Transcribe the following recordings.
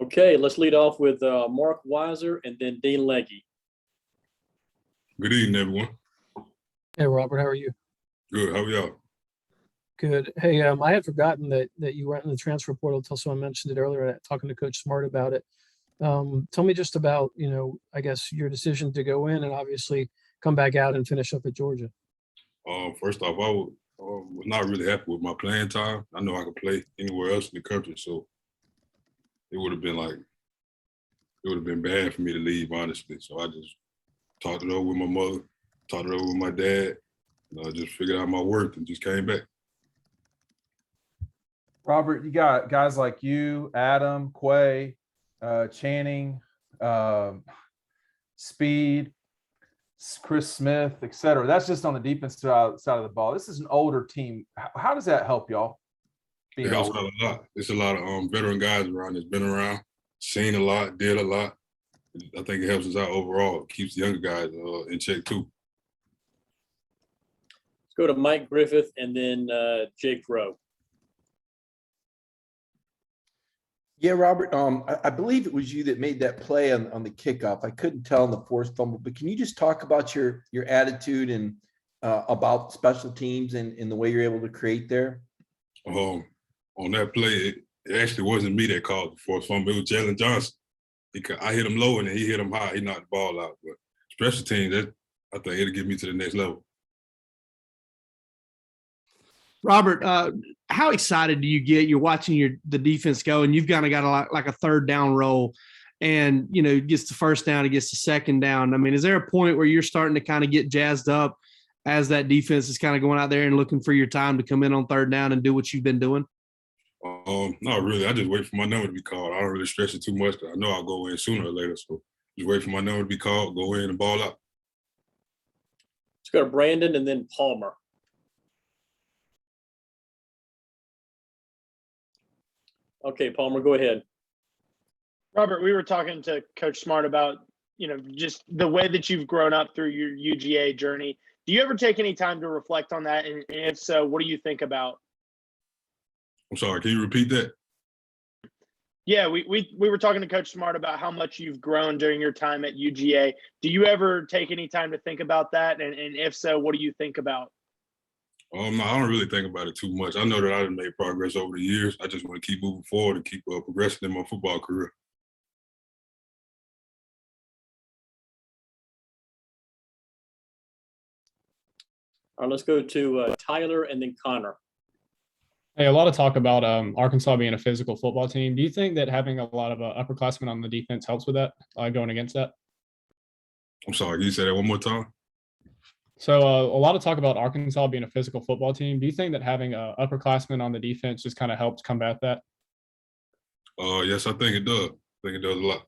Okay, let's lead off with Mark Weiser and then Dean Legge. Good evening, everyone. Hey, Robert, how are you? Good. How are y'all? Good. Hey, I had forgotten that you went in the transfer portal until someone mentioned it earlier, talking to Coach Smart about it. Tell me just about, I guess your decision to go in and obviously come back out and finish up at Georgia. First off, was not really happy with my playing time. I know I could play anywhere else in the country, so it would have been bad for me to leave, honestly. So I just talked it over with my mother, talked it over with my dad, and I just figured out my worth and just came back. Robert, you got guys like you, Adam, Quay, Channing, Speed, Chris Smith, et cetera. That's just on the defense side of the ball. This is an older team. How does that help y'all? It helps out a lot. There's a lot of veteran guys around that's been around, seen a lot, did a lot. I think it helps us out overall. It keeps the younger guys in check too. Let's go to Mike Griffith and then Jake Rowe. Yeah, Robert, I believe it was you that made that play on the kickoff. I couldn't tell on the forced fumble, but can you just talk about your attitude and about special teams and the way you're able to create there? On that play, it actually wasn't me that called the forced fumble. It was Jalen Johnson. I hit him low and then he hit him high. He knocked the ball out. But special teams, I think it'll get me to the next level. Robert, how excited do you get? You're watching the defense go, and you've kind of got a third down roll, and it gets the first down, it gets the second down. I mean, is there a point where you're starting to kind of get jazzed up as that defense is kind of going out there and looking for your time to come in on third down and do what you've been doing? Not really. I just wait for my number to be called. I don't really stress it too much. I know I'll go in sooner or later, so just wait for my number to be called, go in and ball out. Let's go to Brandon and then Palmer. Okay, Palmer, go ahead. Robert, we were talking to Coach Smart about, just the way that you've grown up through your UGA journey. Do you ever take any time to reflect on that? And if so, what do you think about? I'm sorry, can you repeat that? Yeah, we were talking to Coach Smart about how much you've grown during your time at UGA. Do you ever take any time to think about that? And if so, what do you think about? No, I don't really think about it too much. I know that I've made progress over the years. I just want to keep moving forward and keep progressing in my football career. All right, let's go to Tyler and then Connor. Hey, a lot of talk about Arkansas being a physical football team. Do you think that having a lot of upperclassmen on the defense helps with that, going against that? I'm sorry, can you say that one more time? So a lot of talk about Arkansas being a physical football team. Do you think that having upperclassmen on the defense just kind of helps combat that? Yes, I think it does. I think it does a lot.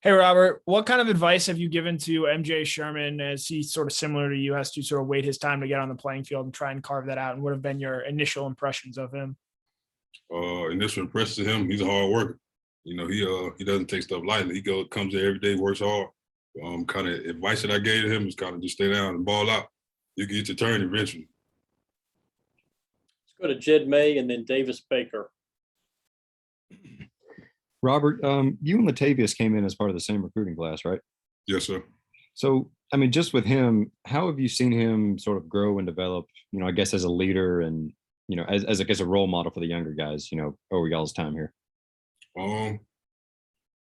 Hey, Robert, what kind of advice have you given to MJ Sherman as he's sort of similar to you, has to sort of wait his time to get on the playing field and try and carve that out? And what have been your initial impressions of him? Initial impressions of him, he's a hard worker. He doesn't take stuff lightly. He comes there every day, works hard. Kind of advice that I gave to him is kind of just stay down and ball out. You get your turn eventually. Let's go to Jed May and then Davis Baker. Robert, you and Latavius came in as part of the same recruiting class, right? Yes, sir. So, I mean, just with him, how have you seen him sort of grow and develop, I guess as a leader and, as I guess a role model for the younger guys, over y'all's time here? I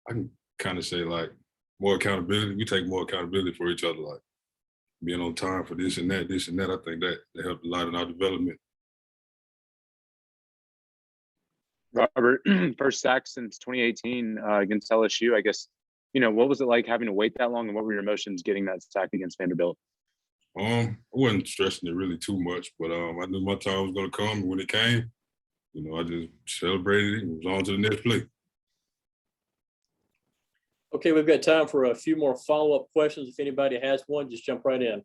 can kind of say like more accountability. We take more accountability for each other, like being on time for this and that. I think that helped a lot in our development. Robert, first sack since 2018 against LSU. I guess, what was it like having to wait that long, and what were your emotions getting that sack against Vanderbilt? I wasn't stressing it really too much, but I knew my time was going to come. And when it came, I just celebrated it and was on to the next play. Okay, we've got time for a few more follow-up questions. If anybody has one, just jump right in.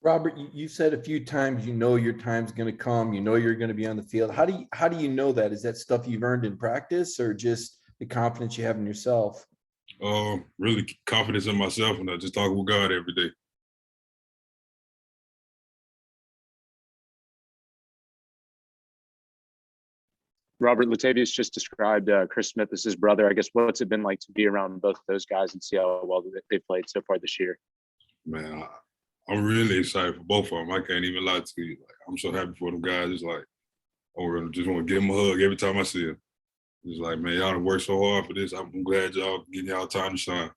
Robert, you said a few times, your time's going to come, you're going to be on the field. How do you know that? Is that stuff you've earned in practice or just the confidence you have in yourself? Really confidence in myself, and I just talk with God every day. Robert, Latavius just described Chris Smith as his brother. I guess what's it been like to be around both of those guys and see how well they played so far this year? Man, I'm really excited for both of them. I can't even lie to you. Like, I'm so happy for them guys. It's like, I just want to give them a hug every time I see them. It's like, man, y'all done worked so hard for this. I'm glad y'all getting y'all time to shine.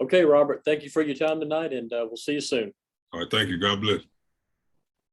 Okay, Robert, thank you for your time tonight, and we'll see you soon. All right, thank you. God bless.